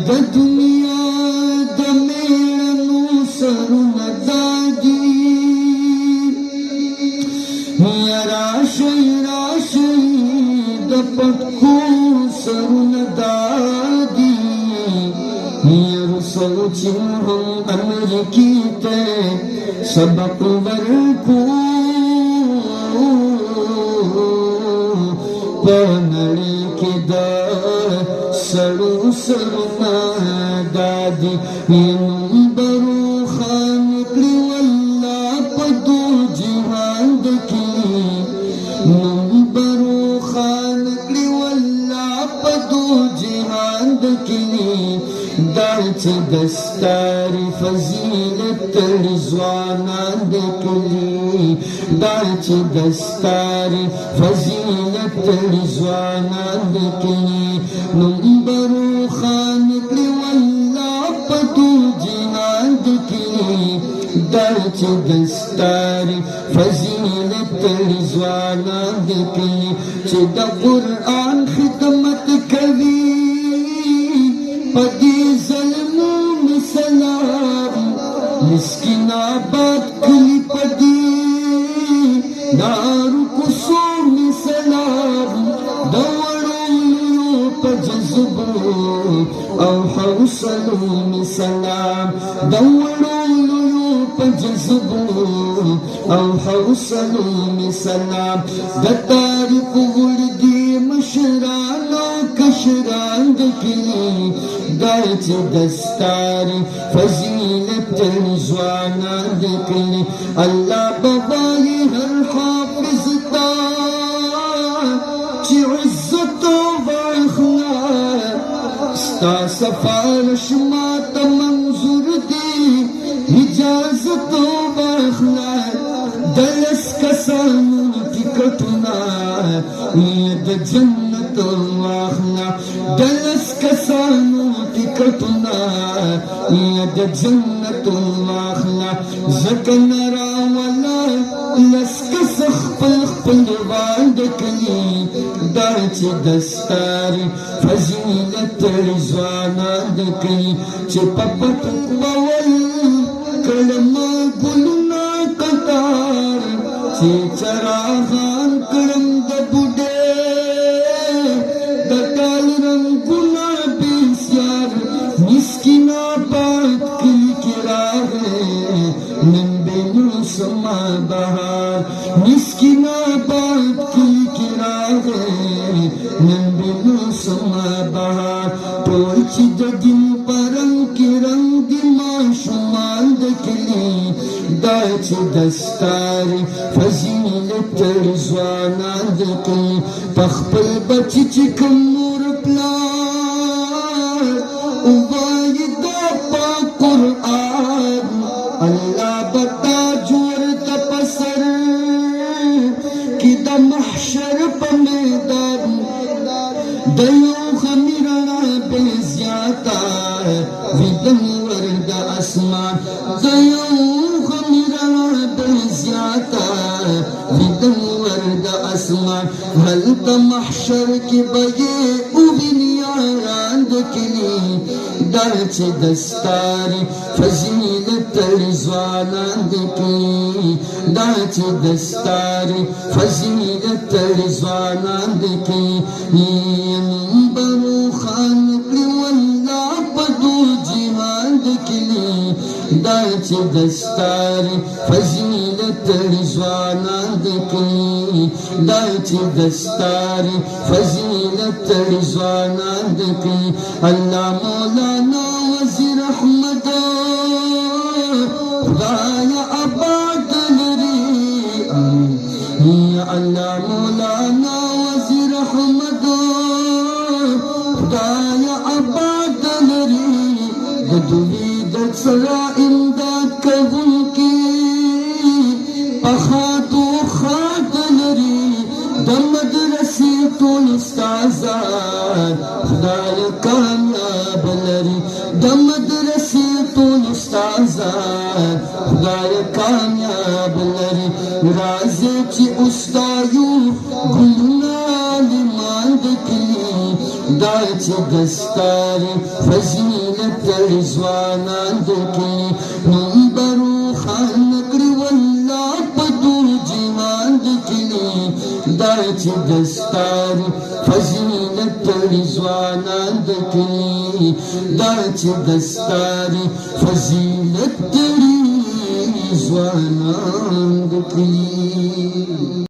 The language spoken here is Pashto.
د دنیا د میړنو سرونه داږي یا راشئ راشئ د پټکو سرونه داږي یا رسل چې هم امریکې ته سبق ورکو په نړۍ کې د سړو سرونه دادي نومبرو خان کړي والله په دو جهان کې نومبرو خان کړي والله په دو جهان کې دا چې دستار فضیلت رضوانان دکلی دا چې دستار فضیلت رضوانان دکلی نومبرو خان کړي والله په دو جهان دکلی دا چې دستار فضیلت رضوانان دکلی چې د قرآن خدمت کوي پدی ظلمون سلام مسکین آباد کلی پدی دارو کسوم سلام دوڑو پا جذبو او حوصلوم سلام دوڑو پا جذبو او حوصلوم سلام دتارک وردی مشران و کشران دکلی دا چې دستار فضیلت رضوانان دکلی الله بوای هر حافظ تا چې عزت و اخلاق ستا سفارش ماته منظور دی اجازت و اخلاق دلس کسانو ټکټونه د جنت واخلا دلس کسانو ټکټونه د جنت واخلا زکن راولا لس کس خپل خپلوان دکلی دا چې دستار فضیلت رضوانان دکلی چې په پټ بول کلمه ګلونه قطار چې چراغان کړم د بوډۍ د ټال رنګونه بسیار مسکین آباد کلی کې راغی نن بنوسما بهار مسکین آباد کلی کې راغی نن بنوسما بهار ټول چې د دین په رنګ کې رنګ د ماشومان د کلي دا چې دستار فضیلت رضوانان دکلی په خپل بچي چې کوم نور پلار ووایي دا پاک قرآن الله به تاج ورته په سر کې د محشر په میدان د یو غمي رڼا بې زیاته وي د نور د اسمان د یو غمي رڼا بې زیاته وي د نور د اسمان هلته محشر کې به یې وویني یاران د کلي دا چې دستار فضیلت رضوانان دکلی دا چې دستار فضیلت رضوانان دکلی نومبرو خان کړي والله په دو جهان دکلی دا چې دستار فضیلت رضوانان دکلی دا چې دستار فضیلت رضوانان دکلی الله مولانا وزیر احمد خدایا آباد لري یا الله مولانا وزیر احمد خدایا آباد لري د دوی د سره امداد کوونکي پخاتو خات لري د مدرسې ټول استادان خدای کامیاب لري د مدرسې ټول استادان خدای کامیاب لري راځي چې استایو ګلونه لمانځي دا چې دستار فضیلت رضوانان دکی نمبرو خان کړی والله په ټول جهان دکی دا چې دستاری فضیلت رضوانان دکی دا چې دستاری فضیلت رضوانان دکی